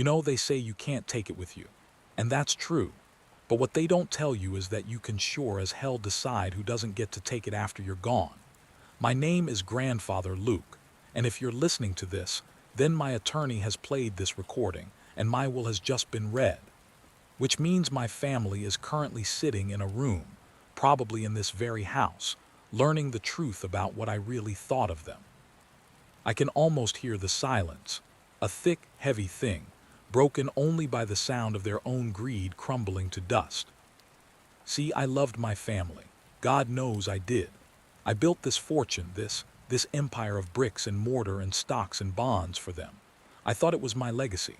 You know, they say you can't take it with you. And that's true. But what they don't tell you is that you can sure as hell decide who doesn't get to take it after you're gone. My name is Grandfather Luke, and if you're listening to this, then my attorney has played this recording, and my will has just been read. Which means my family is currently sitting in a room, probably in this very house, learning the truth about what I really thought of them. I can almost hear the silence, a thick, heavy thing, broken only by the sound of their own greed crumbling to dust. See, I loved my family. God knows I did. I built this fortune, this empire of bricks and mortar and stocks and bonds for them. I thought it was my legacy.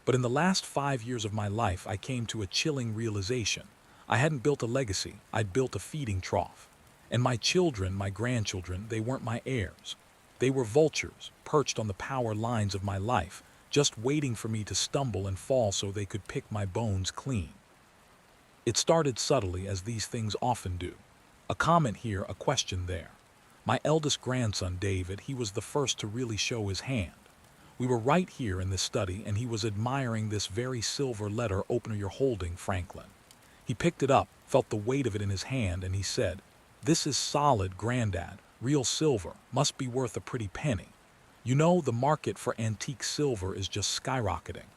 But in the last 5 years of my life, I came to a chilling realization. I hadn't built a legacy, I'd built a feeding trough. And my children, my grandchildren, they weren't my heirs. They were vultures, perched on the power lines of my life, just waiting for me to stumble and fall so they could pick my bones clean. It started subtly, as these things often do. A comment here, a question there. My eldest grandson, David, he was the first to really show his hand. We were right here in this study, and he was admiring this very silver letter opener you're holding, Franklin. He picked it up, felt the weight of it in his hand, and he said, "This is solid, Granddad, real silver, must be worth a pretty penny. You know, the market for antique silver is just skyrocketing."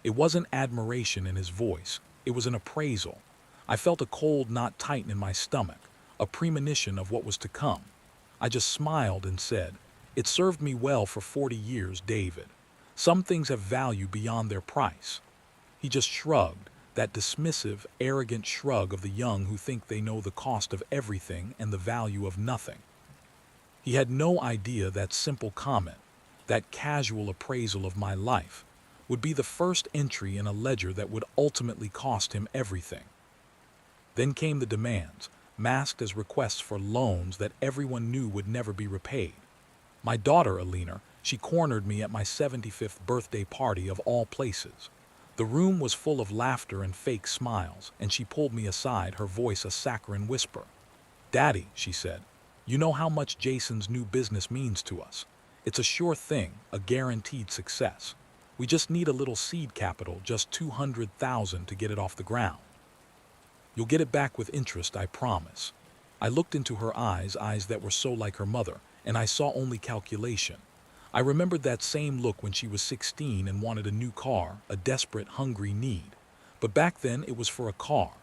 It wasn't admiration in his voice, it was an appraisal. I felt a cold knot tighten in my stomach, a premonition of what was to come. I just smiled and said, "It served me well for 40 years, David. Some things have value beyond their price." He just shrugged, that dismissive, arrogant shrug of the young who think they know the cost of everything and the value of nothing. He had no idea that simple comment, that casual appraisal of my life, would be the first entry in a ledger that would ultimately cost him everything. Then came the demands, masked as requests for loans that everyone knew would never be repaid. My daughter, Alina, she cornered me at my 75th birthday party of all places. The room was full of laughter and fake smiles, and she pulled me aside, her voice a saccharine whisper. "Daddy," she said, "you know how much Jason's new business means to us. It's a sure thing, a guaranteed success. We just need a little seed capital, just 200,000 to get it off the ground. You'll get it back with interest, I promise." I looked into her eyes that were so like her mother, and I saw only calculation. I remembered that same look when she was 16 and wanted a new car, a desperate, hungry need. But back then it was for a car.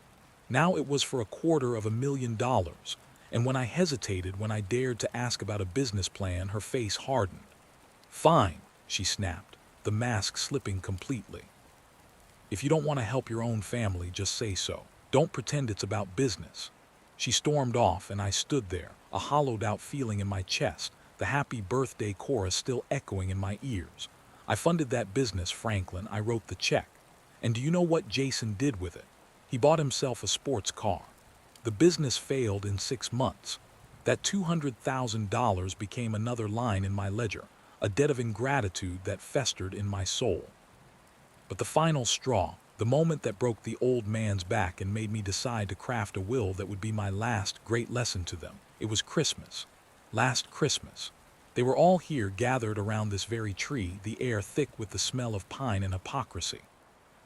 Now it was for $250,000. And when I hesitated, when I dared to ask about a business plan, her face hardened. "Fine," she snapped, the mask slipping completely. "If you don't want to help your own family, just say so. Don't pretend it's about business." She stormed off, and I stood there, a hollowed-out feeling in my chest, the happy birthday chorus still echoing in my ears. I funded that business, Franklin. I wrote the check. And do you know what Jason did with it? He bought himself a sports car. The business failed in 6 months. That $200,000 became another line in my ledger, a debt of ingratitude that festered in my soul. But the final straw, the moment that broke the old man's back and made me decide to craft a will that would be my last great lesson to them, it was Christmas. Last Christmas. They were all here gathered around this very tree, the air thick with the smell of pine and hypocrisy.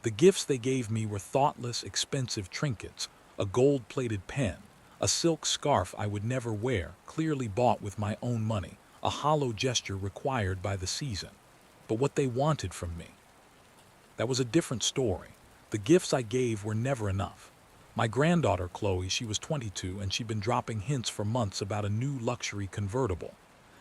The gifts they gave me were thoughtless, expensive trinkets, a gold-plated pen, a silk scarf I would never wear, clearly bought with my own money, a hollow gesture required by the season. But what they wanted from me, that was a different story. The gifts I gave were never enough. My granddaughter, Chloe, she was 22, and she'd been dropping hints for months about a new luxury convertible.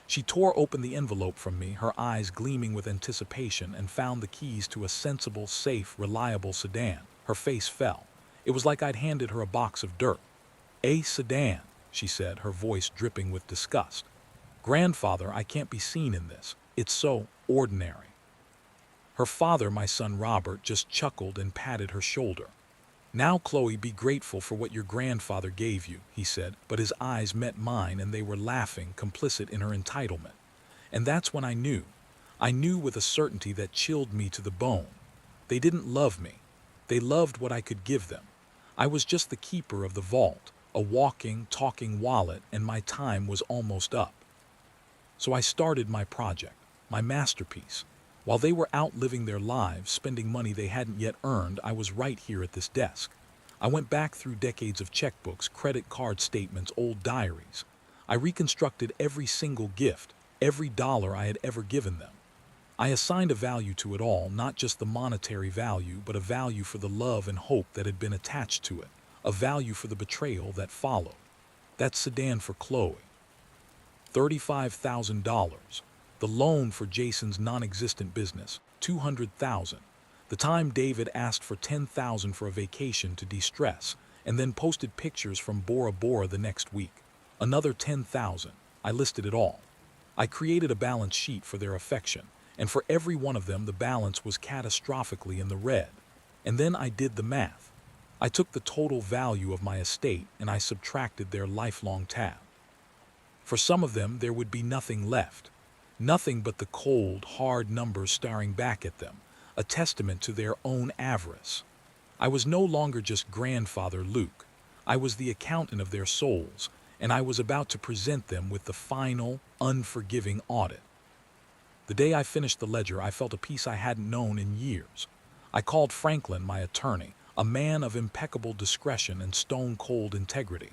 She tore open the envelope from me, her eyes gleaming with anticipation, and found the keys to a sensible, safe, reliable sedan. Her face fell. It was like I'd handed her a box of dirt. "A sedan," she said, her voice dripping with disgust. "Grandfather, I can't be seen in this. It's so ordinary." Her father, my son Robert, just chuckled and patted her shoulder. "Now, Chloe, be grateful for what your grandfather gave you," he said, but his eyes met mine and they were laughing, complicit in her entitlement. And that's when I knew. I knew with a certainty that chilled me to the bone. They didn't love me. They loved what I could give them. I was just the keeper of the vault, a walking, talking wallet, and my time was almost up. So I started my project, my masterpiece. While they were out living their lives, spending money they hadn't yet earned, I was right here at this desk. I went back through decades of checkbooks, credit card statements, old diaries. I reconstructed every single gift, every dollar I had ever given them. I assigned a value to it all, not just the monetary value, but a value for the love and hope that had been attached to it, a value for the betrayal that followed. That sedan for Chloe, $35,000. The loan for Jason's non-existent business, $200,000. The time David asked for $10,000 for a vacation to de-stress, and then posted pictures from Bora Bora the next week. Another $10,000. I listed it all. I created a balance sheet for their affection, and for every one of them the balance was catastrophically in the red. And then I did the math. I took the total value of my estate and I subtracted their lifelong tab. For some of them there would be nothing left. Nothing but the cold, hard numbers staring back at them, a testament to their own avarice. I was no longer just grandfather Luke. I was the accountant of their souls, and I was about to present them with the final, unforgiving audit. The day I finished the ledger, I felt a peace I hadn't known in years. I called Franklin, my attorney, a man of impeccable discretion and stone-cold integrity.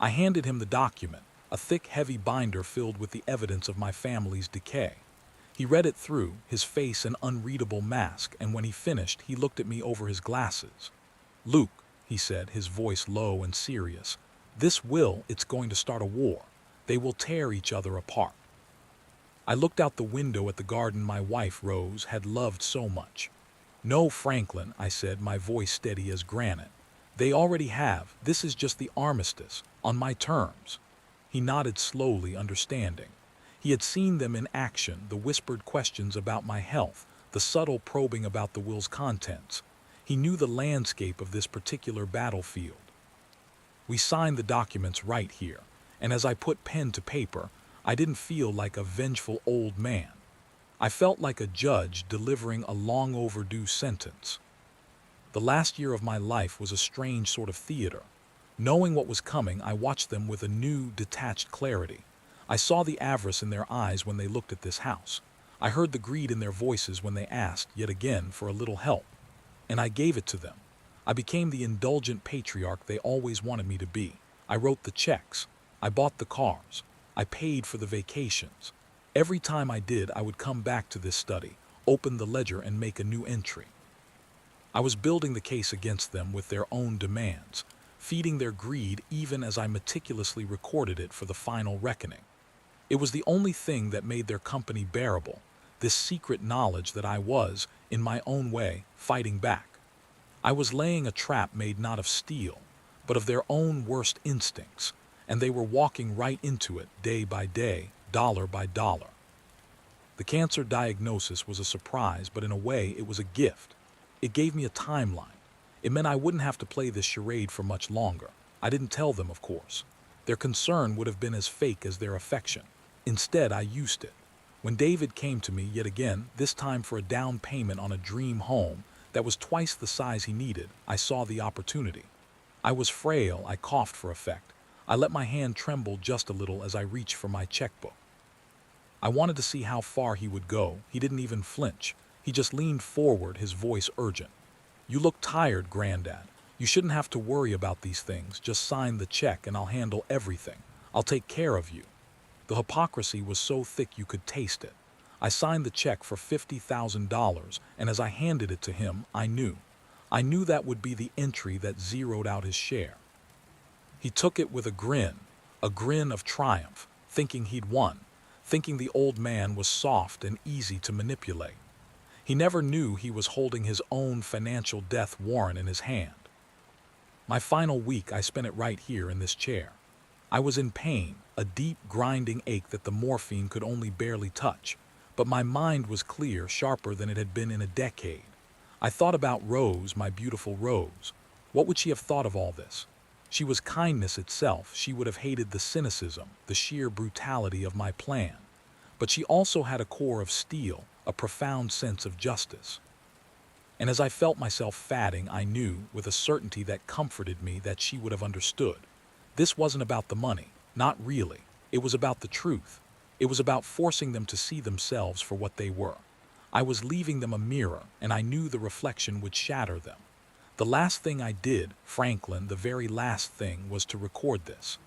I handed him the document, a thick, heavy binder filled with the evidence of my family's decay. He read it through, his face an unreadable mask, and when he finished, he looked at me over his glasses. "Luke," he said, his voice low and serious, "this will, it's going to start a war. They will tear each other apart." I looked out the window at the garden my wife, Rose, had loved so much. "No, Franklin," I said, my voice steady as granite. "They already have. This is just the armistice, on my terms." He nodded slowly, understanding. He had seen them in action, the whispered questions about my health, the subtle probing about the will's contents. He knew the landscape of this particular battlefield. We signed the documents right here, and as I put pen to paper, I didn't feel like a vengeful old man. I felt like a judge delivering a long overdue sentence. The last year of my life was a strange sort of theater. Knowing what was coming, I watched them with a new, detached clarity. I saw the avarice in their eyes when they looked at this house. I heard the greed in their voices when they asked, yet again, for a little help. And I gave it to them. I became the indulgent patriarch they always wanted me to be. I wrote the checks. I bought the cars. I paid for the vacations. Every time I did, I would come back to this study, open the ledger, and make a new entry. I was building the case against them with their own demands, feeding their greed even as I meticulously recorded it for the final reckoning. It was the only thing that made their company bearable, this secret knowledge that I was, in my own way, fighting back. I was laying a trap made not of steel, but of their own worst instincts, and they were walking right into it day by day, dollar by dollar. The cancer diagnosis was a surprise, but in a way it was a gift. It gave me a timeline. It meant I wouldn't have to play this charade for much longer. I didn't tell them, of course. Their concern would have been as fake as their affection. Instead, I used it. When David came to me yet again, this time for a down payment on a dream home that was twice the size he needed, I saw the opportunity. I was frail, I coughed for effect. I let my hand tremble just a little as I reached for my checkbook. I wanted to see how far he would go. He didn't even flinch. He just leaned forward, his voice urgent. "You look tired, Granddad. You shouldn't have to worry about these things. Just sign the check and I'll handle everything. I'll take care of you." The hypocrisy was so thick you could taste it. I signed the check for $50,000, and as I handed it to him, I knew that would be the entry that zeroed out his share. He took it with a grin of triumph, thinking he'd won, thinking the old man was soft and easy to manipulate. He never knew he was holding his own financial death warrant in his hand. My final week, I spent it right here in this chair. I was in pain, a deep, grinding ache that the morphine could only barely touch, but my mind was clear, sharper than it had been in a decade. I thought about Rose, my beautiful Rose. What would she have thought of all this? She was kindness itself. She would have hated the cynicism, the sheer brutality of my plan. But she also had a core of steel, a profound sense of justice. And as I felt myself fatting, I knew, with a certainty that comforted me, that she would have understood. This wasn't about the money, not really. It was about the truth. It was about forcing them to see themselves for what they were. I was leaving them a mirror, and I knew the reflection would shatter them. The last thing I did, Franklin, the very last thing, was to record this.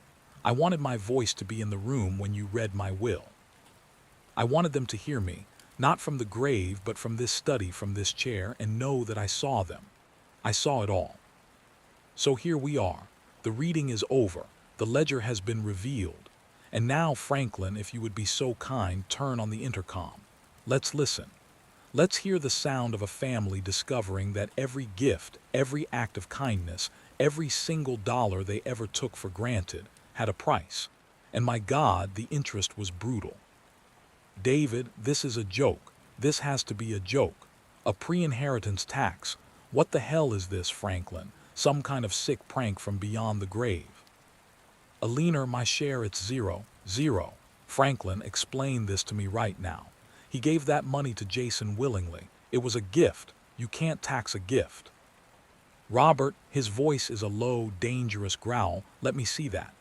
I wanted my voice to be in the room when you read my will. I wanted them to hear me, not from the grave, but from this study, from this chair, and know that I saw them. I saw it all. So here we are. The reading is over. The ledger has been revealed. And now, Franklin, if you would be so kind, turn on the intercom. Let's listen. Let's hear the sound of a family discovering that every gift, every act of kindness, every single dollar they ever took for granted had a price. And my God, the interest was brutal. David, this is a joke. This has to be a joke. A pre-inheritance tax. What the hell is this, Franklin? Some kind of sick prank from beyond the grave. Alina, my share, it's zero. Franklin, explain this to me right now. He gave that money to Jason willingly. It was a gift. You can't tax a gift. Robert, his voice is a low, dangerous growl. Let me see that.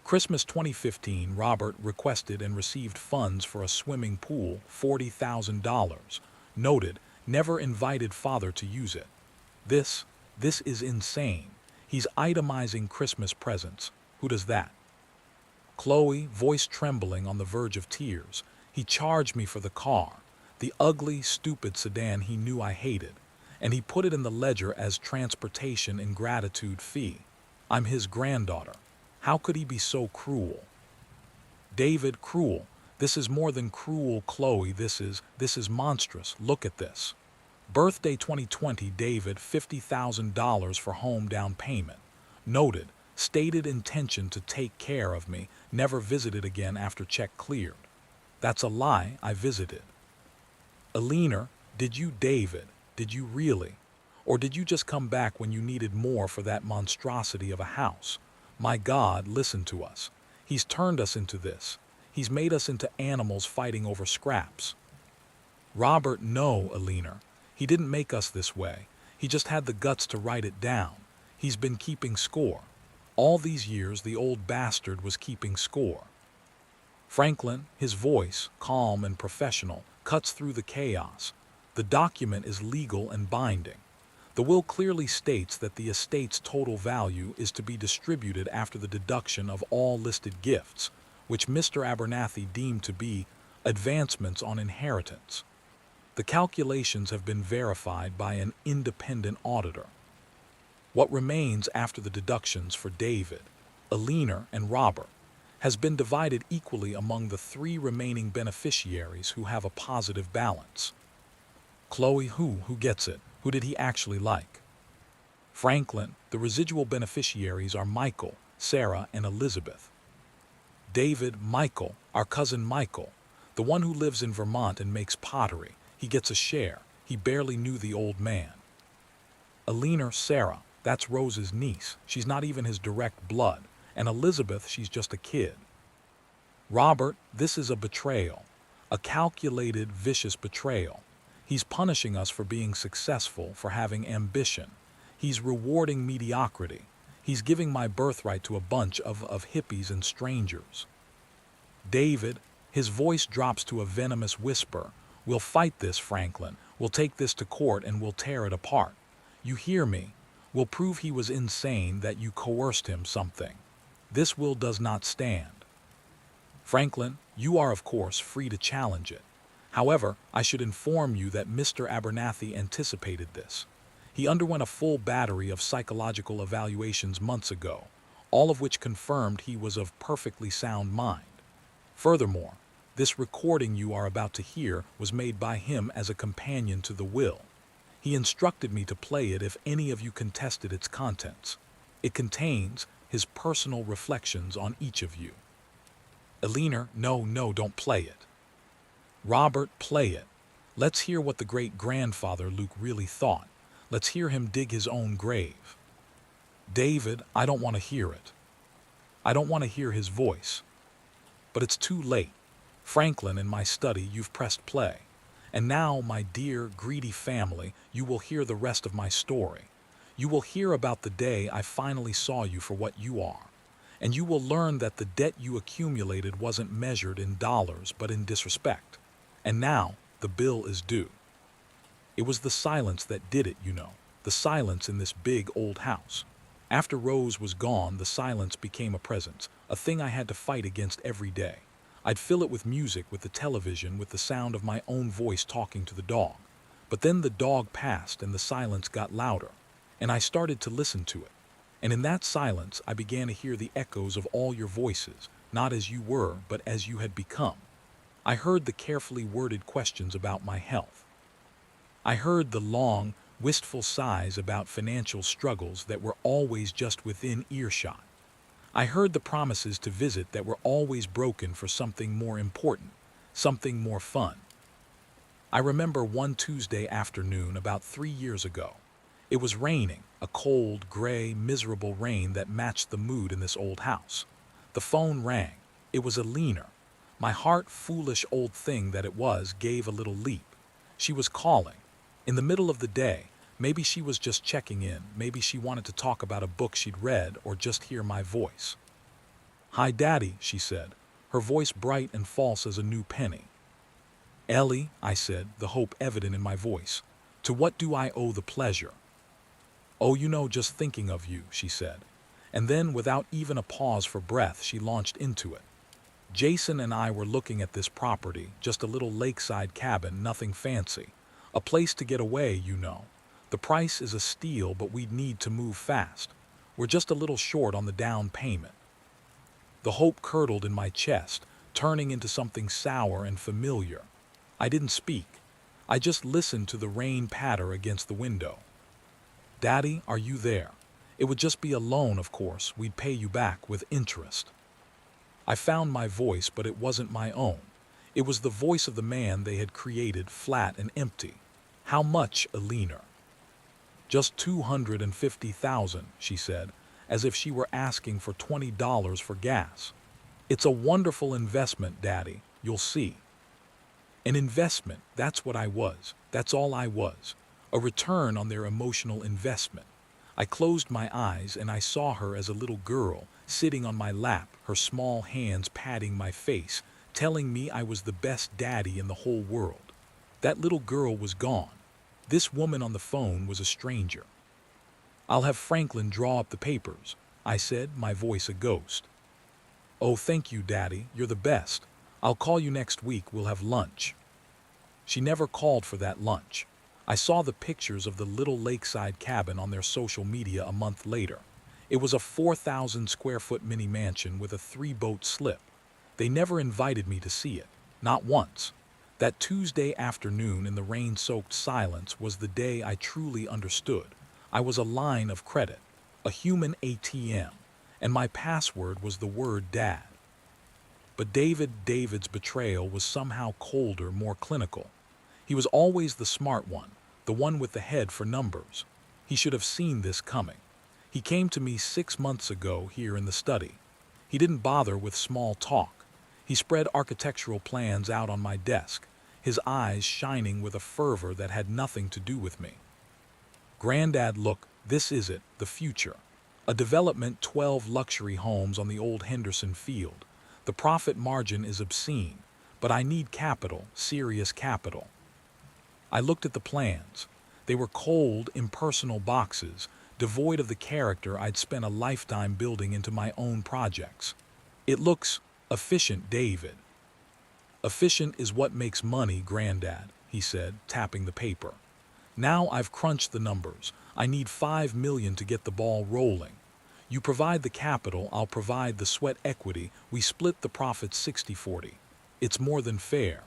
Christmas 2015, Robert requested and received funds for a swimming pool, $40,000. Noted, never invited father to use it. This is insane. He's itemizing Christmas presents. Who does that? Chloe, voice trembling on the verge of tears. He charged me for the car, the ugly, stupid sedan he knew I hated, and he put it in the ledger as transportation ingratitude fee. I'm his granddaughter. How could he be so cruel? David, cruel. This is more than cruel, Chloe. This is monstrous. Look at this. Birthday 2020, David, $50,000 for home down payment. Noted, stated intention to take care of me, never visited again after check cleared. That's a lie. I visited. Alina, did you, David? Did you really? Or did you just come back when you needed more for that monstrosity of a house? My God, listen to us. He's turned us into this. He's made us into animals fighting over scraps. Robert, no, Alina. He didn't make us this way. He just had the guts to write it down. He's been keeping score. All these years, the old bastard was keeping score. Franklin, his voice, calm and professional, cuts through the chaos. The document is legal and binding. The will clearly states that the estate's total value is to be distributed after the deduction of all listed gifts, which Mr. Abernathy deemed to be advancements on inheritance. The calculations have been verified by an independent auditor. What remains after the deductions for David, Alina, and Robert has been divided equally among the three remaining beneficiaries who have a positive balance. Chloe, who gets it? Who did he actually like? Franklin, the residual beneficiaries are Michael, Sarah, and Elizabeth. David, Michael, our cousin Michael, the one who lives in Vermont and makes pottery. He gets a share. He barely knew the old man. Alina, Sarah, that's Rose's niece. She's not even his direct blood. And Elizabeth, she's just a kid. Robert, this is a betrayal. A calculated, vicious betrayal. He's punishing us for being successful, for having ambition. He's rewarding mediocrity. He's giving my birthright to a bunch of hippies and strangers. David, his voice drops to a venomous whisper. We'll fight this, Franklin. We'll take this to court and we'll tear it apart. You hear me? We'll prove he was insane, that you coerced him something. This will does not stand. Franklin, you are of course free to challenge it. However, I should inform you that Mr. Abernathy anticipated this. He underwent a full battery of psychological evaluations months ago, all of which confirmed he was of perfectly sound mind. Furthermore, this recording you are about to hear was made by him as a companion to the will. He instructed me to play it if any of you contested its contents. It contains his personal reflections on each of you. Alina, no, don't play it. Robert, play it. Let's hear what the great-grandfather Luke really thought. Let's hear him dig his own grave. David, I don't want to hear it. I don't want to hear his voice. But it's too late. Franklin, in my study, you've pressed play. And now, my dear, greedy family, you will hear the rest of my story. You will hear about the day I finally saw you for what you are. And you will learn that the debt you accumulated wasn't measured in dollars, but in disrespect. And now, the bill is due. It was the silence that did it, the silence in this big old house. After Rose was gone, the silence became a presence, a thing I had to fight against every day. I'd fill it with music, with the television, with the sound of my own voice talking to the dog. But then the dog passed and the silence got louder, and I started to listen to it. And in that silence, I began to hear the echoes of all your voices, not as you were, but as you had become. I heard the carefully worded questions about my health. I heard the long, wistful sighs about financial struggles that were always just within earshot. I heard the promises to visit that were always broken for something more important, something more fun. I remember one Tuesday afternoon about 3 years ago. It was raining, a cold, gray, miserable rain that matched the mood in this old house. The phone rang. It was Alina. My heart, foolish old thing that it was, gave a little leap. She was calling. In the middle of the day, maybe she was just checking in, maybe she wanted to talk about a book she'd read or just hear my voice. "Hi, Daddy," she said, her voice bright and false as a new penny. "Ellie," I said, the hope evident in my voice, "to what do I owe the pleasure?" "Oh, just thinking of you," she said. And then, without even a pause for breath, she launched into it. Jason and I were looking at this property, just a little lakeside cabin, nothing fancy. A place to get away, The price is a steal, but we'd need to move fast. We're just a little short on the down payment. The hope curdled in my chest, turning into something sour and familiar. I didn't speak. I just listened to the rain patter against the window. "Daddy, are you there? It would just be a loan, of course. We'd pay you back with interest." I found my voice, but it wasn't my own. It was the voice of the man they had created, flat and empty. "How much, Alina?" "Just 250,000, she said, as if she were asking for $20 for gas. "It's a wonderful investment, Daddy. You'll see." An investment, that's what I was. That's all I was. A return on their emotional investment. I closed my eyes and I saw her as a little girl, sitting on my lap, her small hands patting my face, telling me I was the best daddy in the whole world. That little girl was gone. This woman on the phone was a stranger. "I'll have Franklin draw up the papers," I said, my voice a ghost. "Oh, thank you, Daddy. You're the best. I'll call you next week. We'll have lunch." She never called for that lunch. I saw the pictures of the little lakeside cabin on their social media a month later. It was a 4,000 square foot mini mansion with a 3-boat slip. They never invited me to see it, not once. That Tuesday afternoon in the rain-soaked silence was the day I truly understood. I was a line of credit, a human ATM, and my password was the word Dad. But David's betrayal was somehow colder, more clinical. He was always the smart one, the one with the head for numbers. He should have seen this coming. He came to me 6 months ago here in the study. He didn't bother with small talk. He spread architectural plans out on my desk, his eyes shining with a fervor that had nothing to do with me. "Granddad, look, this is it, the future. A development, 12 luxury homes on the old Henderson field. The profit margin is obscene, but I need capital, serious capital." I looked at the plans. They were cold, impersonal boxes, devoid of the character I'd spent a lifetime building into my own projects. "It looks efficient, David." "Efficient is what makes money, Granddad," he said, tapping the paper. "Now I've crunched the numbers. I need $5 million to get the ball rolling. You provide the capital, I'll provide the sweat equity. We split the profits 60-40. It's more than fair."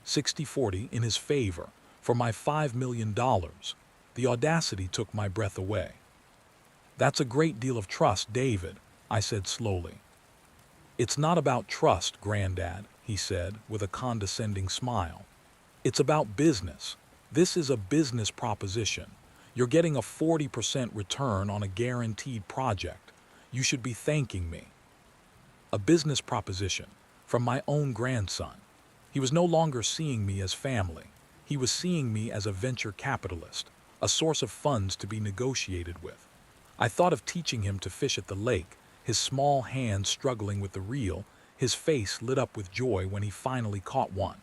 60-40 in his favor, for my $5 million. The audacity took my breath away. "That's a great deal of trust, David," I said slowly. "It's not about trust, Granddad," he said with a condescending smile. "It's about business. This is a business proposition. You're getting a 40% return on a guaranteed project. You should be thanking me." A business proposition from my own grandson. He was no longer seeing me as family. He was seeing me as a venture capitalist, a source of funds to be negotiated with. I thought of teaching him to fish at the lake, his small hands struggling with the reel, his face lit up with joy when he finally caught one.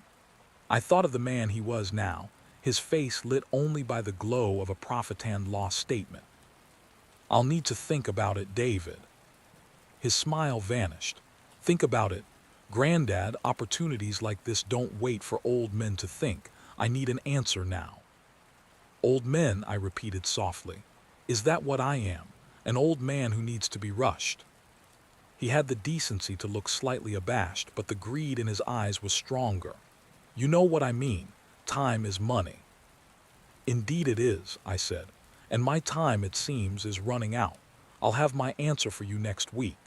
I thought of the man he was now, his face lit only by the glow of a profit and loss statement. "I'll need to think about it, David." His smile vanished. "Think about it. Granddad, opportunities like this don't wait for old men to think. I need an answer now." "Old men," I repeated softly. "Is that what I am? An old man who needs to be rushed?" He had the decency to look slightly abashed, but the greed in his eyes was stronger. "You know what I mean. Time is money." "Indeed it is," I said. "And my time, it seems, is running out. I'll have my answer for you next week."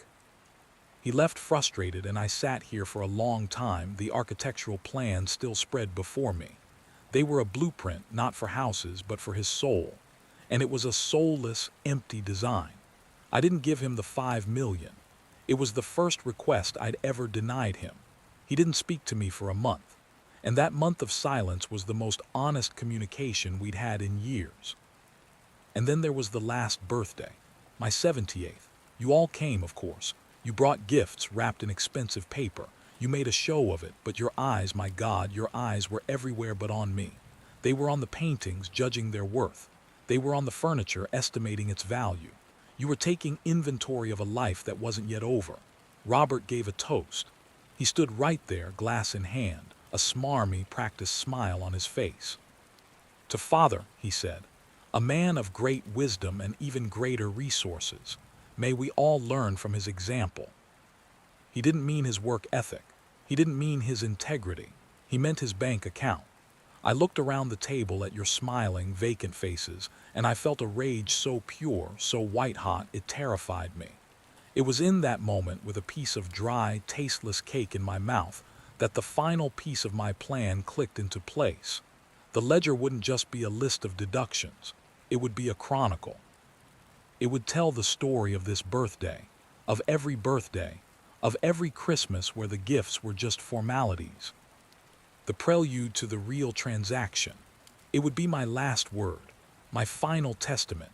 He left frustrated, and I sat here for a long time, the architectural plans still spread before me. They were a blueprint, not for houses, but for his soul. And it was a soulless, empty design. I didn't give him the 5 million. It was the first request I'd ever denied him. He didn't speak to me for a month. And that month of silence was the most honest communication we'd had in years. And then there was the last birthday, my 78th. You all came, of course. You brought gifts wrapped in expensive paper. You made a show of it, but your eyes, my God, your eyes were everywhere but on me. They were on the paintings, judging their worth. They were on the furniture, estimating its value. You were taking inventory of a life that wasn't yet over. Robert gave a toast. He stood right there, glass in hand, a smarmy, practiced smile on his face. "To Father," he said, "a man of great wisdom and even greater resources. May we all learn from his example." He didn't mean his work ethic. He didn't mean his integrity. He meant his bank account. I looked around the table at your smiling, vacant faces, and I felt a rage so pure, so white-hot, it terrified me. It was in that moment, with a piece of dry, tasteless cake in my mouth, that the final piece of my plan clicked into place. The ledger wouldn't just be a list of deductions. It would be a chronicle. It would tell the story of this birthday, of every Christmas where the gifts were just formalities. The prelude to the real transaction. It would be my last word, my final testament.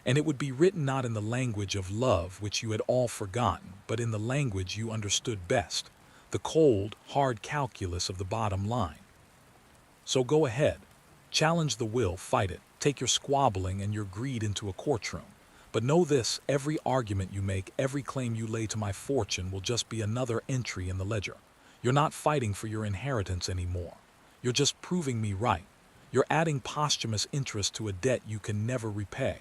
And it would be written not in the language of love, which you had all forgotten, but in the language you understood best, the cold, hard calculus of the bottom line. So go ahead. Challenge the will, fight it. Take your squabbling and your greed into a courtroom. But know this, every argument you make, every claim you lay to my fortune will just be another entry in the ledger. You're not fighting for your inheritance anymore. You're just proving me right. You're adding posthumous interest to a debt you can never repay.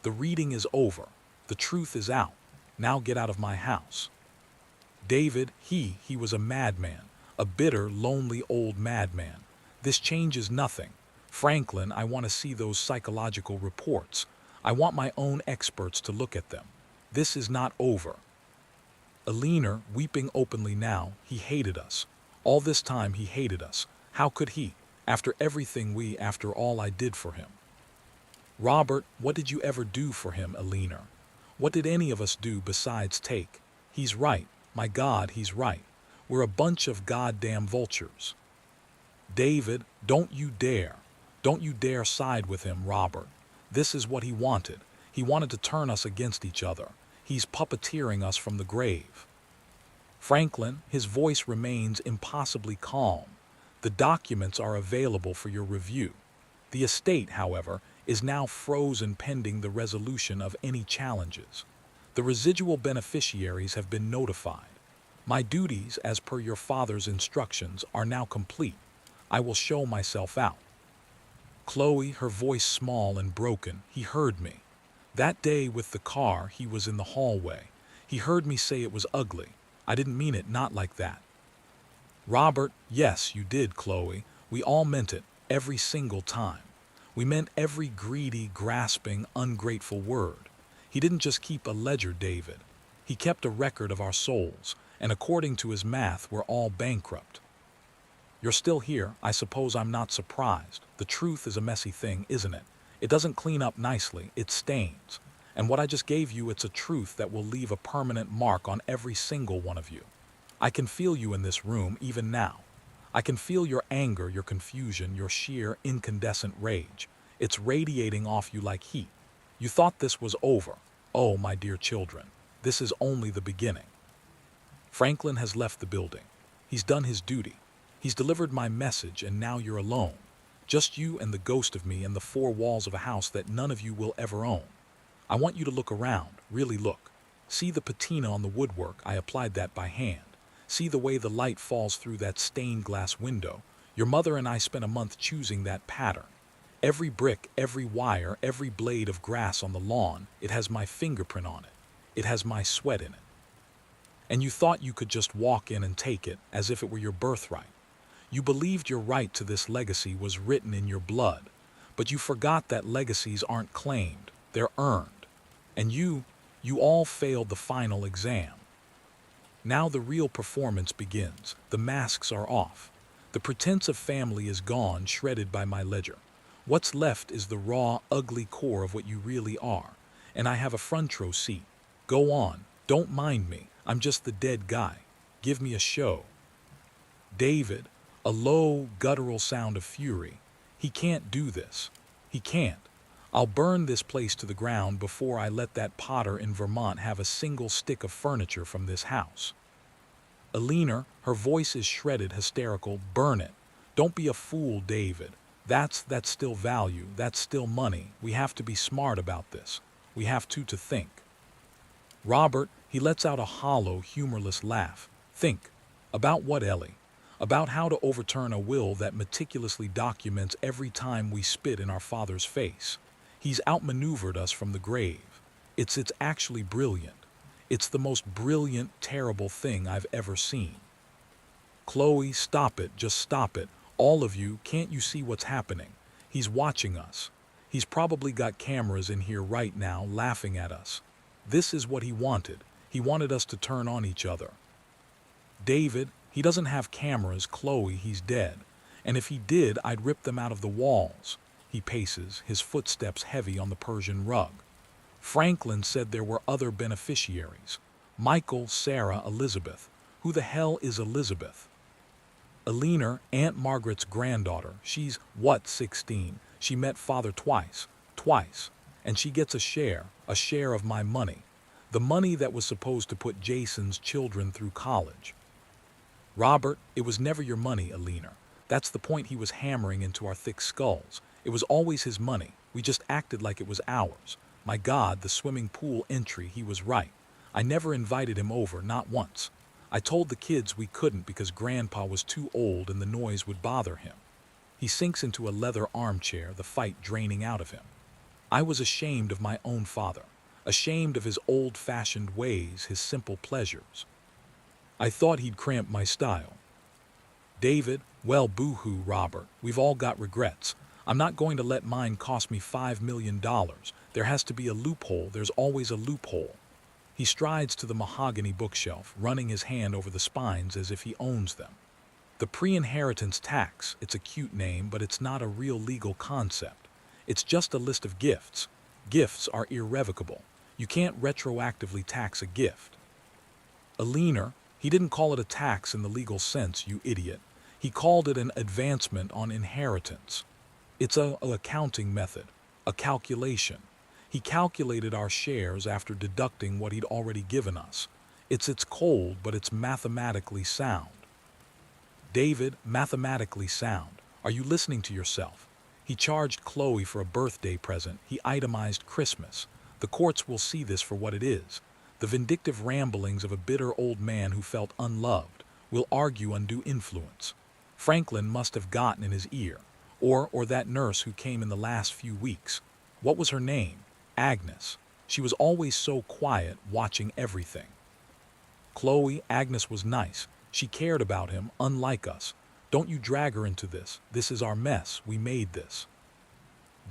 The reading is over. The truth is out. Now get out of my house." David, he was a madman, a bitter, lonely old madman. This changes nothing. Franklin, I want to see those psychological reports. I want my own experts to look at them. This is not over. Eleanor, weeping openly now, he hated us. All this time he hated us. How could he, after everything after all I did for him? Robert, what did you ever do for him, Eleanor? What did any of us do besides take? He's right. My God, he's right. We're a bunch of goddamn vultures. David, don't you dare. Don't you dare side with him, Robert. This is what he wanted. He wanted to turn us against each other. He's puppeteering us from the grave. Franklin, his voice remains impossibly calm. The documents are available for your review. The estate, however, is now frozen pending the resolution of any challenges. The residual beneficiaries have been notified. My duties, as per your father's instructions, are now complete. I will show myself out. Chloe, her voice small and broken, he heard me. That day with the car, he was in the hallway. He heard me say it was ugly. I didn't mean it, not like that. Robert, yes, you did, Chloe. We all meant it, every single time. We meant every greedy, grasping, ungrateful word. He didn't just keep a ledger, David. He kept a record of our souls, and according to his math, we're all bankrupt. You're still here. I suppose I'm not surprised. The truth is a messy thing, isn't it? It doesn't clean up nicely, it stains. And what I just gave you, it's a truth that will leave a permanent mark on every single one of you. I can feel you in this room even now. I can feel your anger, your confusion, your sheer incandescent rage. It's radiating off you like heat. You thought this was over. Oh, my dear children, this is only the beginning. Franklin has left the building. He's done his duty. He's delivered my message, and now you're alone. Just you and the ghost of me and the four walls of a house that none of you will ever own. I want you to look around, really look. See the patina on the woodwork, I applied that by hand. See the way the light falls through that stained glass window. Your mother and I spent a month choosing that pattern. Every brick, every wire, every blade of grass on the lawn, it has my fingerprint on it. It has my sweat in it. And you thought you could just walk in and take it as if it were your birthright. You believed your right to this legacy was written in your blood, but you forgot that legacies aren't claimed, they're earned. And you all failed the final exam. Now the real performance begins. The masks are off. The pretense of family is gone, shredded by my ledger. What's left is the raw, ugly core of what you really are. And I have a front row seat. Go on, don't mind me. I'm just the dead guy. Give me a show. David, a low, guttural sound of fury. He can't do this. He can't. I'll burn this place to the ground before I let that potter in Vermont have a single stick of furniture from this house. Alina, her voice is shredded, hysterical. Burn it. Don't be a fool, David. That's still value. That's still money. We have to be smart about this. We have to think. Robert, he lets out a hollow, humorless laugh. Think. About what, Ellie? About how to overturn a will that meticulously documents every time we spit in our father's face. He's outmaneuvered us from the grave. It's actually brilliant. It's the most brilliant, terrible thing I've ever seen. Chloe, stop it. Just stop it. All of you, can't you see what's happening? He's watching us. He's probably got cameras in here right now laughing at us. This is what he wanted. He wanted us to turn on each other. David, he doesn't have cameras. Chloe, he's dead. And if he did, I'd rip them out of the walls. He paces, his footsteps heavy on the Persian rug. Franklin said there were other beneficiaries. Michael, Sarah, Elizabeth. Who the hell is Elizabeth? Alina, Aunt Margaret's granddaughter. She's, 16? She met father twice. And she gets a share of my money. The money that was supposed to put Jason's children through college. Robert, it was never your money, Alina. That's the point he was hammering into our thick skulls. It was always his money. We just acted like it was ours. My God, the swimming pool entry, he was right. I never invited him over, not once. I told the kids we couldn't because Grandpa was too old and the noise would bother him. He sinks into a leather armchair, the fight draining out of him. I was ashamed of my own father, ashamed of his old-fashioned ways, his simple pleasures. I thought he'd cramp my style. David, well, boo-hoo, Robert. We've all got regrets. I'm not going to let mine cost me $5 million. There has to be a loophole. There's always a loophole. He strides to the mahogany bookshelf, running his hand over the spines as if he owns them. The pre-inheritance tax, it's a cute name, but it's not a real legal concept. It's just a list of gifts. Gifts are irrevocable. You can't retroactively tax a gift. Alina, he didn't call it a tax in the legal sense, you idiot. He called it an advancement on inheritance. It's an accounting method, a calculation. He calculated our shares after deducting what he'd already given us. It's cold, but it's mathematically sound. David, mathematically sound. Are you listening to yourself? He charged Chloe for a birthday present. He itemized Christmas. The courts will see this for what it is. The vindictive ramblings of a bitter old man who felt unloved will argue undue influence. Franklin must have gotten in his ear. Or that nurse who came in the last few weeks. What was her name? Agnes. She was always so quiet, watching everything. Chloe, Agnes was nice. She cared about him, unlike us. Don't you drag her into this. This is our mess. We made this.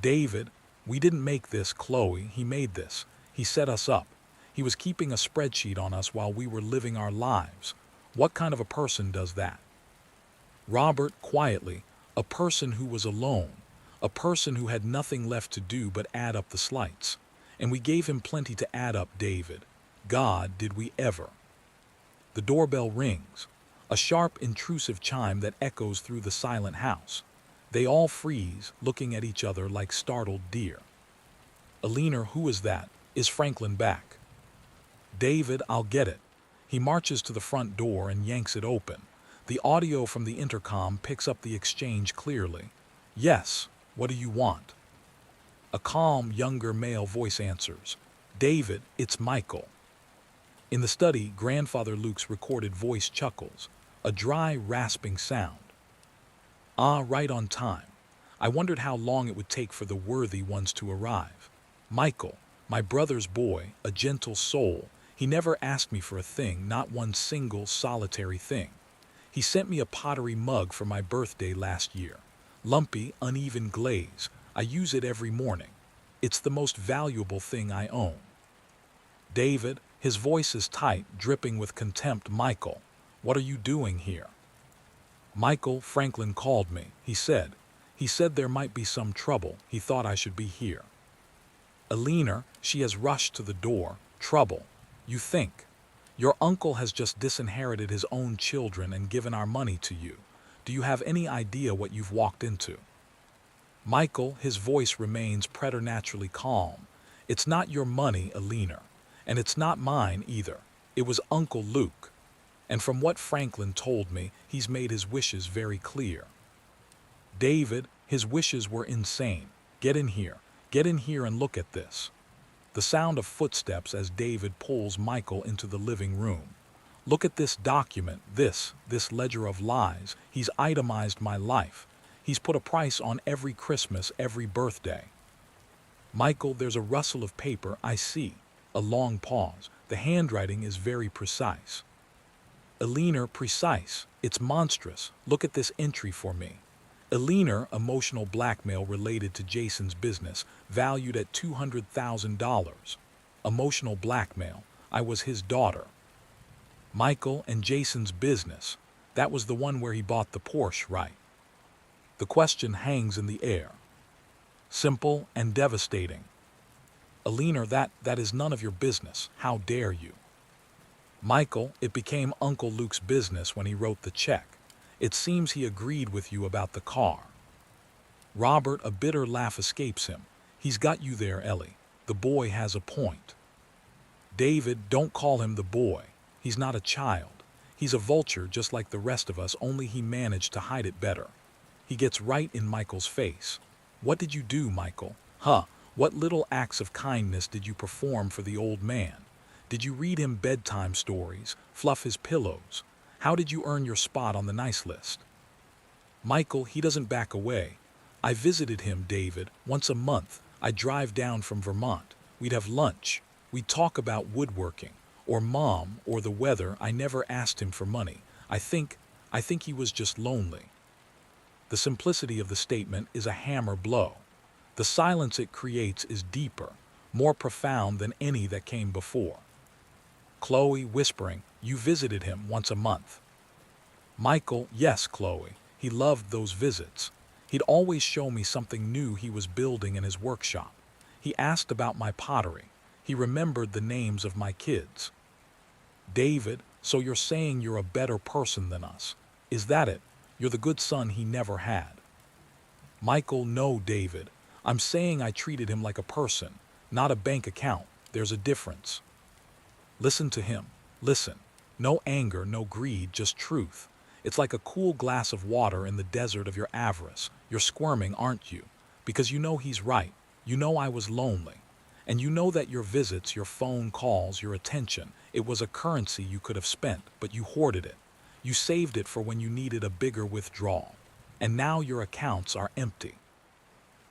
David, we didn't make this, Chloe. He made this. He set us up. He was keeping a spreadsheet on us while we were living our lives. What kind of a person does that? Robert, quietly, a person who was alone. A person who had nothing left to do but add up the slights. And we gave him plenty to add up, David. God, did we ever. The doorbell rings. A sharp, intrusive chime that echoes through the silent house. They all freeze, looking at each other like startled deer. Alina, who is that? Is Franklin back? David, I'll get it. He marches to the front door and yanks it open. The audio from the intercom picks up the exchange clearly. Yes, what do you want? A calm, younger male voice answers, David, it's Michael. In the study, Grandfather Luke's recorded voice chuckles, a dry, rasping sound. Ah, right on time. I wondered how long it would take for the worthy ones to arrive. Michael, my brother's boy, a gentle soul, he never asked me for a thing, not one single solitary thing. He sent me a pottery mug for my birthday last year. Lumpy, uneven glaze. I use it every morning. It's the most valuable thing I own. David, his voice is tight, dripping with contempt. Michael, what are you doing here? Michael, Franklin called me, he said. He said there might be some trouble. He thought I should be here. Eleanor, she has rushed to the door. Trouble. You think. Your uncle has just disinherited his own children and given our money to you. Do you have any idea what you've walked into? Michael, his voice remains preternaturally calm. It's not your money, Eleanor. And it's not mine either. It was Uncle Luke. And from what Franklin told me, he's made his wishes very clear. David, his wishes were insane. Get in here. Get in here and look at this. The sound of footsteps as David pulls Michael into the living room. Look at this document, this ledger of lies. He's itemized my life. He's put a price on every Christmas, every birthday. Michael, there's a rustle of paper, I see. A long pause. The handwriting is very precise. Eleanor, precise. It's monstrous. Look at this entry for me. Eleanor, emotional blackmail related to Jason's business, valued at $200,000. Emotional blackmail. I was his daughter. Michael and Jason's business. That was the one where he bought the Porsche, right? The question hangs in the air. Simple and devastating. Eleanor, that is none of your business. How dare you? Michael, it became Uncle Luke's business when he wrote the check. It seems he agreed with you about the car. Robert, a bitter laugh escapes him. He's got you there, Ellie. The boy has a point. David, don't call him the boy. He's not a child. He's a vulture just like the rest of us, only he managed to hide it better. He gets right in Michael's face. What did you do, Michael? What little acts of kindness did you perform for the old man? Did you read him bedtime stories, fluff his pillows? How did you earn your spot on the nice list? Michael, he doesn't back away. I visited him, David, once a month. I'd drive down from Vermont. We'd have lunch. We'd talk about woodworking, or mom, or the weather. I never asked him for money. I think he was just lonely. The simplicity of the statement is a hammer blow. The silence it creates is deeper, more profound than any that came before. Chloe, whispering, you visited him once a month. Michael, yes, Chloe. He loved those visits. He'd always show me something new he was building in his workshop. He asked about my pottery. He remembered the names of my kids. David, so you're saying you're a better person than us. Is that it? You're the good son he never had. Michael, no, David. I'm saying I treated him like a person, not a bank account. There's a difference. Listen to him. Listen. No anger, no greed, just truth. It's like a cool glass of water in the desert of your avarice. You're squirming, aren't you? Because you know he's right. You know I was lonely. And you know that your visits, your phone calls, your attention, it was a currency you could have spent, but you hoarded it. You saved it for when you needed a bigger withdrawal. And now your accounts are empty.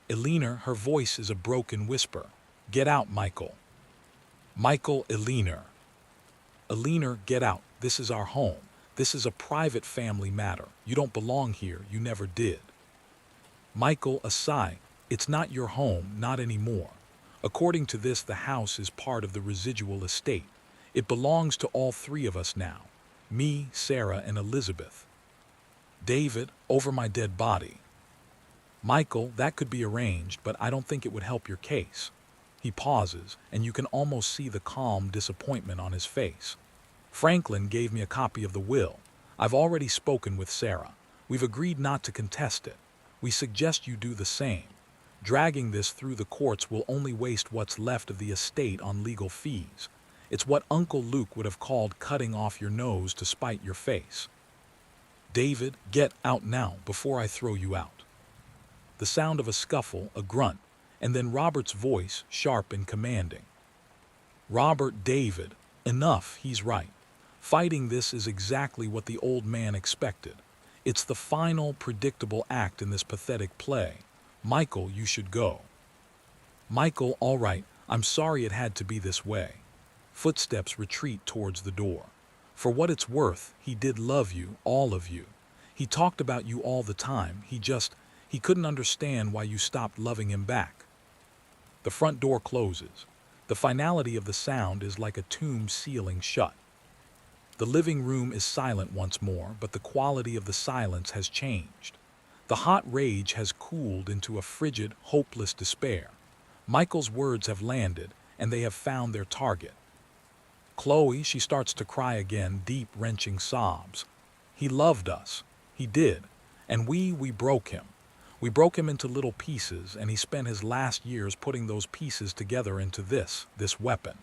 Eleanor, her voice is a broken whisper. Get out, Michael. Michael, Eleanor. Eleanor, get out. This is our home. This is a private family matter. You don't belong here. You never did. Michael, a sigh. It's not your home, not anymore. According to this, the house is part of the residual estate. It belongs to all three of us now. Me, Sarah, and Elizabeth. David, over my dead body. Michael, that could be arranged, but I don't think it would help your case. He pauses, and you can almost see the calm disappointment on his face. Franklin gave me a copy of the will. I've already spoken with Sarah. We've agreed not to contest it. We suggest you do the same. Dragging this through the courts will only waste what's left of the estate on legal fees. It's what Uncle Luke would have called cutting off your nose to spite your face. David, get out now before I throw you out. the sound of a scuffle, a grunt, and then Robert's voice, sharp and commanding. Robert, David, enough, he's right. Fighting this is exactly what the old man expected. It's the final, predictable act in this pathetic play. Michael, you should go. Michael, all right, I'm sorry it had to be this way. Footsteps retreat towards the door. For what it's worth, he did love you, all of you. He talked about you all the time, he couldn't understand why you stopped loving him back. The front door closes. The finality of the sound is like a tomb sealing shut. The living room is silent once more, but the quality of the silence has changed. The hot rage has cooled into a frigid, hopeless despair. Michael's words have landed, and they have found their target. Chloe, she starts to cry again, deep, wrenching sobs. He loved us. He did. And we broke him. We broke him into little pieces, and he spent his last years putting those pieces together into this weapon.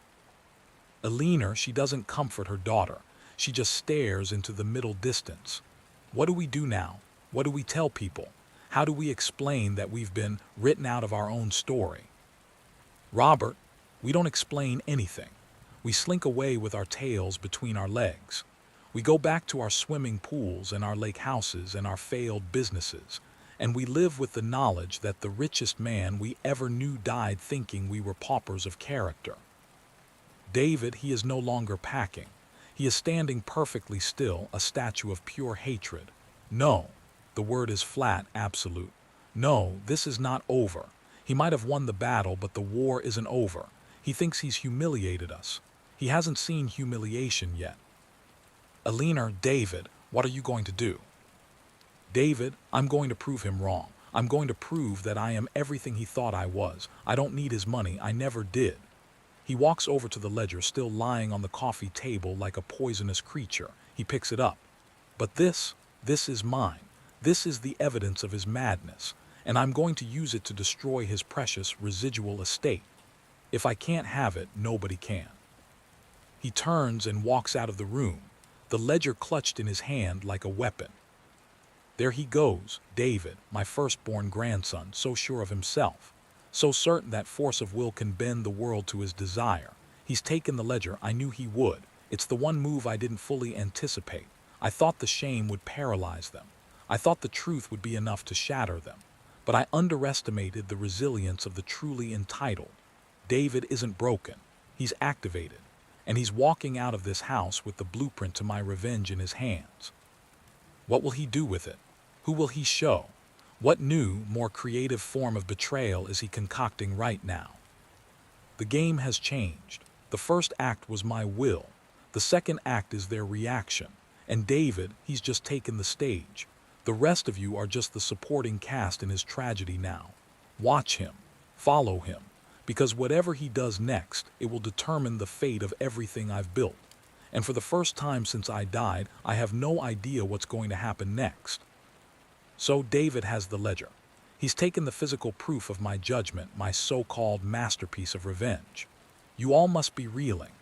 Eleanor, she doesn't comfort her daughter. She just stares into the middle distance. What do we do now? What do we tell people? How do we explain that we've been written out of our own story? Robert, we don't explain anything. We slink away with our tails between our legs. We go back to our swimming pools and our lake houses and our failed businesses, and we live with the knowledge that the richest man we ever knew died thinking we were paupers of character. David, he is no longer packing. He is standing perfectly still, a statue of pure hatred. No, the word is flat, absolute. No, this is not over. He might have won the battle, but the war isn't over. He thinks he's humiliated us. He hasn't seen humiliation yet. Eleanor, David, what are you going to do? David, I'm going to prove him wrong. I'm going to prove that I am everything he thought I was. I don't need his money. I never did. He walks over to the ledger, still lying on the coffee table like a poisonous creature. He picks it up. But this is mine. This is the evidence of his madness, and I'm going to use it to destroy his precious residual estate. If I can't have it, nobody can. He turns and walks out of the room, the ledger clutched in his hand like a weapon. There he goes, David, my firstborn grandson, so sure of himself, so certain that force of will can bend the world to his desire. He's taken the ledger. I knew he would. It's the one move I didn't fully anticipate. I thought the shame would paralyze them. I thought the truth would be enough to shatter them. But I underestimated the resilience of the truly entitled. David isn't broken. He's activated. And he's walking out of this house with the blueprint to my revenge in his hands. What will he do with it? Who will he show? What new, more creative form of betrayal is he concocting right now? The game has changed. The first act was my will. The second act is their reaction. And David, he's just taken the stage. The rest of you are just the supporting cast in his tragedy now. Watch him. Follow him. Because whatever he does next, it will determine the fate of everything I've built. And for the first time since I died, I have no idea what's going to happen next. So David has the ledger. He's taken the physical proof of my judgment, my so-called masterpiece of revenge. You all must be reeling.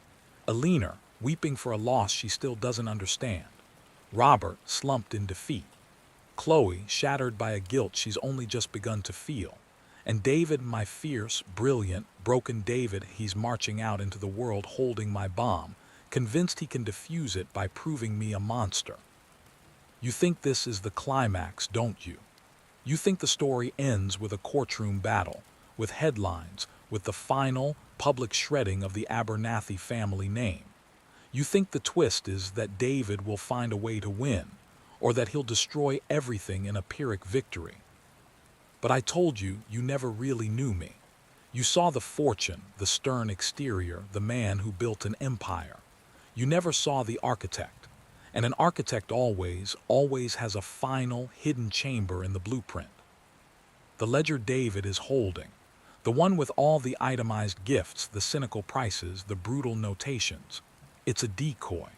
Eleanor, weeping for a loss she still doesn't understand. Robert, slumped in defeat. Chloe, shattered by a guilt she's only just begun to feel. And David, my fierce, brilliant, broken David, he's marching out into the world holding my bomb, convinced he can defuse it by proving me a monster. You think this is the climax, don't you? You think the story ends with a courtroom battle, with headlines, with the final, public shredding of the Abernathy family name. You think the twist is that David will find a way to win, or that he'll destroy everything in a Pyrrhic victory. But I told you, you never really knew me. You saw the fortune, the stern exterior, the man who built an empire. You never saw the architect. And an architect always has a final, hidden chamber in the blueprint. The ledger David is holding, the one with all the itemized gifts, the cynical prices, the brutal notations. It's a decoy.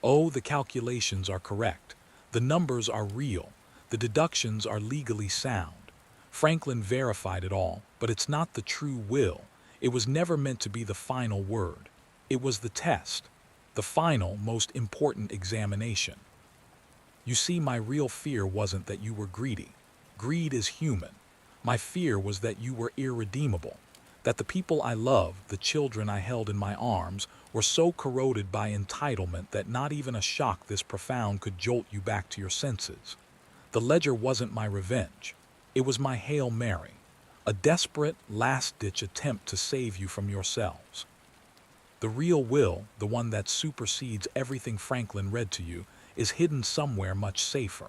Oh, the calculations are correct. The numbers are real. The deductions are legally sound. Franklin verified it all, but it's not the true will. It was never meant to be the final word. It was the test. The final, most important examination. You see, my real fear wasn't that you were greedy. Greed is human. My fear was that you were irredeemable, that the people I loved, the children I held in my arms, were so corroded by entitlement that not even a shock this profound could jolt you back to your senses. The ledger wasn't my revenge. It was my Hail Mary, a desperate, last-ditch attempt to save you from yourselves. The real will, the one that supersedes everything Franklin read to you, is hidden somewhere much safer.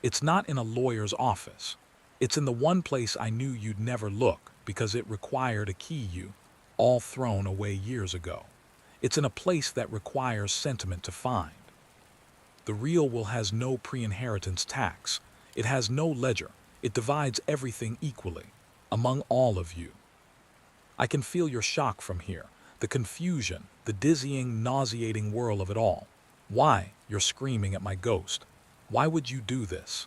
It's not in a lawyer's office. It's in the one place I knew you'd never look because it required a key you, all thrown away years ago. It's in a place that requires sentiment to find. The real will has no pre-inheritance tax. It has no ledger. It divides everything equally, among all of you. I can feel your shock from here, the confusion, the dizzying, nauseating whirl of it all. Why, you're screaming at my ghost. Why would you do this?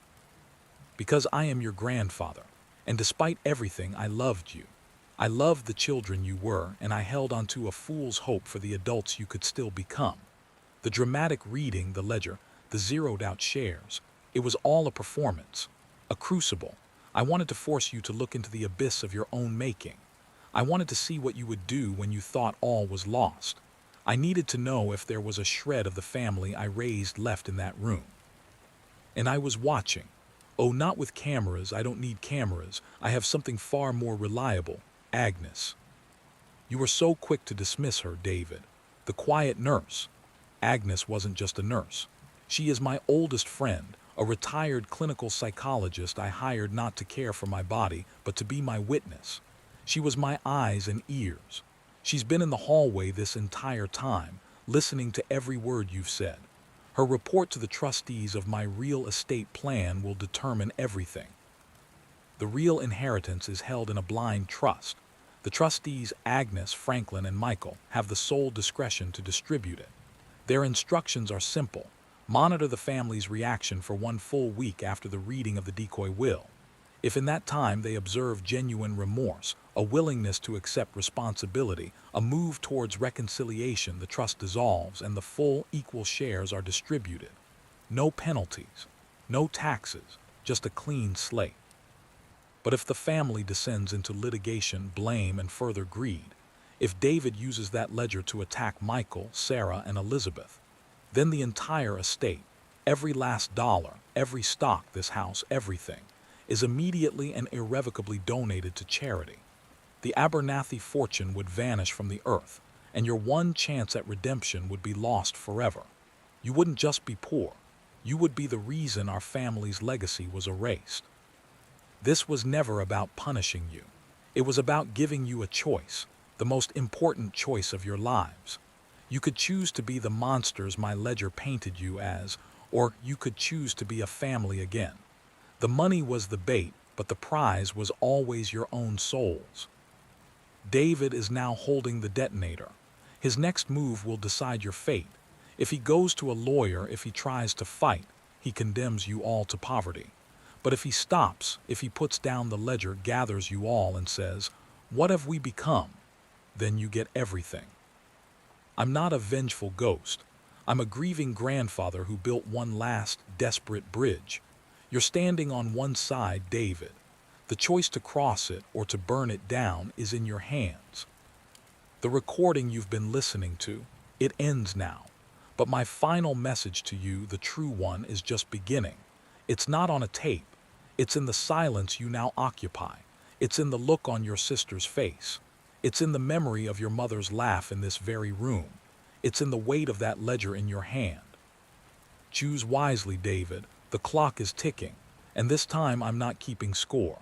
Because I am your grandfather, and despite everything, I loved you. I loved the children you were, and I held onto a fool's hope for the adults you could still become. The dramatic reading, the ledger, the zeroed-out shares, it was all a performance, a crucible. I wanted to force you to look into the abyss of your own making. I wanted to see what you would do when you thought all was lost. I needed to know if there was a shred of the family I raised left in that room. And I was watching. Oh, not with cameras. I don't need cameras. I have something far more reliable. Agnes. You were so quick to dismiss her, David. The quiet nurse. Agnes wasn't just a nurse. She is my oldest friend, a retired clinical psychologist I hired not to care for my body, but to be my witness. She was my eyes and ears. She's been in the hallway this entire time, listening to every word you've said. Her report to the trustees of my real estate plan will determine everything. The real inheritance is held in a blind trust. The trustees, Agnes, Franklin, and Michael, have the sole discretion to distribute it. Their instructions are simple. Monitor the family's reaction for 1 full week after the reading of the decoy will. If in that time they observe genuine remorse, a willingness to accept responsibility, a move towards reconciliation, the trust dissolves and the full, equal shares are distributed. No penalties, no taxes, just a clean slate. But if the family descends into litigation, blame, and further greed, if David uses that ledger to attack Michael, Sarah, and Elizabeth, then the entire estate, every last dollar, every stock, this house, everything, is immediately and irrevocably donated to charity. The Abernathy fortune would vanish from the earth, and your one chance at redemption would be lost forever. You wouldn't just be poor. You would be the reason our family's legacy was erased. This was never about punishing you. It was about giving you a choice, the most important choice of your lives. You could choose to be the monsters my ledger painted you as, or you could choose to be a family again. The money was the bait, but the prize was always your own souls. David is now holding the detonator. His next move will decide your fate. If he goes to a lawyer, if he tries to fight, he condemns you all to poverty. But if he stops, if he puts down the ledger, gathers you all and says, "What have we become?" then you get everything. I'm not a vengeful ghost. I'm a grieving grandfather who built one last, desperate bridge. You're standing on one side, David. The choice to cross it or to burn it down is in your hands. The recording you've been listening to, it ends now. But my final message to you, the true one, is just beginning. It's not on a tape. It's in the silence you now occupy. It's in the look on your sister's face. It's in the memory of your mother's laugh in this very room. It's in the weight of that ledger in your hand. Choose wisely, David. The clock is ticking, and this time I'm not keeping score.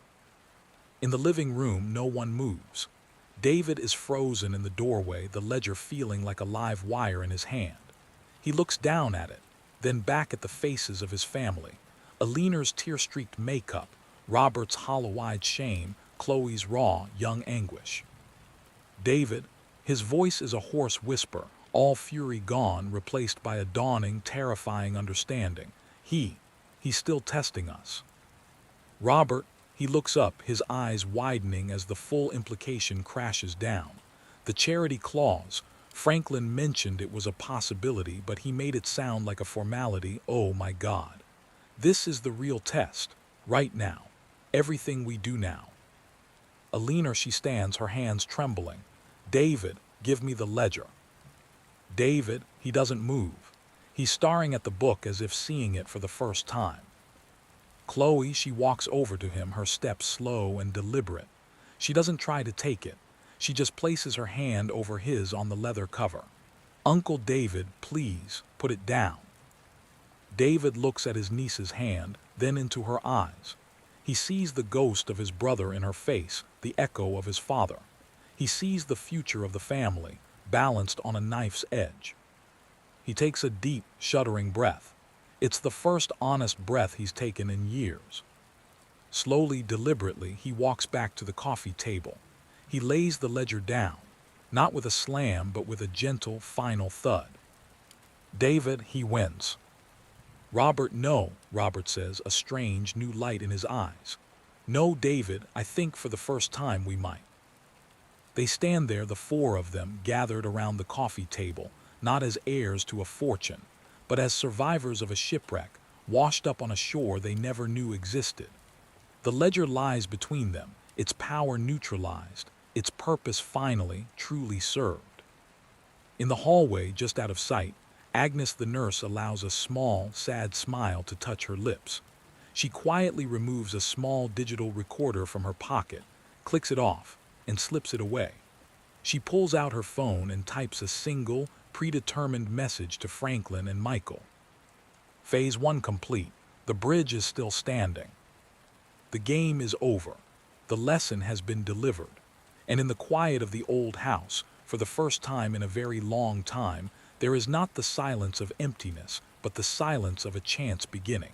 In the living room, no one moves. David is frozen in the doorway, the ledger feeling like a live wire in his hand. He looks down at it, then back at the faces of his family. Alina's tear-streaked makeup, Robert's hollow-eyed shame, Chloe's raw, young anguish. David, his voice is a hoarse whisper, all fury gone, replaced by a dawning, terrifying understanding. He's still testing us. Robert, he looks up, his eyes widening as the full implication crashes down. The charity clause, Franklin mentioned it was a possibility, but he made it sound like a formality. Oh my God. This is the real test, right now. Everything we do now. A leaner she stands, her hands trembling. David, give me the ledger. David, he doesn't move. He's staring at the book as if seeing it for the first time. Chloe, she walks over to him, her steps slow and deliberate. She doesn't try to take it. She just places her hand over his on the leather cover. Uncle David, please, put it down. David looks at his niece's hand, then into her eyes. He sees the ghost of his brother in her face, the echo of his father. He sees the future of the family, balanced on a knife's edge. He takes a deep, shuddering breath. It's the first honest breath he's taken in years. Slowly, deliberately, he walks back to the coffee table. He lays the ledger down, not with a slam, but with a gentle, final thud. David, he wins. Robert, no, Robert says, a strange new light in his eyes. No, David, I think for the first time we might. They stand there, the four of them, gathered around the coffee table, not as heirs to a fortune, but as survivors of a shipwreck, washed up on a shore they never knew existed. The ledger lies between them, its power neutralized, its purpose finally, truly served. In the hallway, just out of sight, Agnes the nurse allows a small, sad smile to touch her lips. She quietly removes a small digital recorder from her pocket, clicks it off, and slips it away. She pulls out her phone and types a single, predetermined message to Franklin and Michael. Phase 1 complete. The bridge is still standing. The game is over. The lesson has been delivered. And in the quiet of the old house, for the first time in a very long time, there is not the silence of emptiness, but the silence of a chance beginning.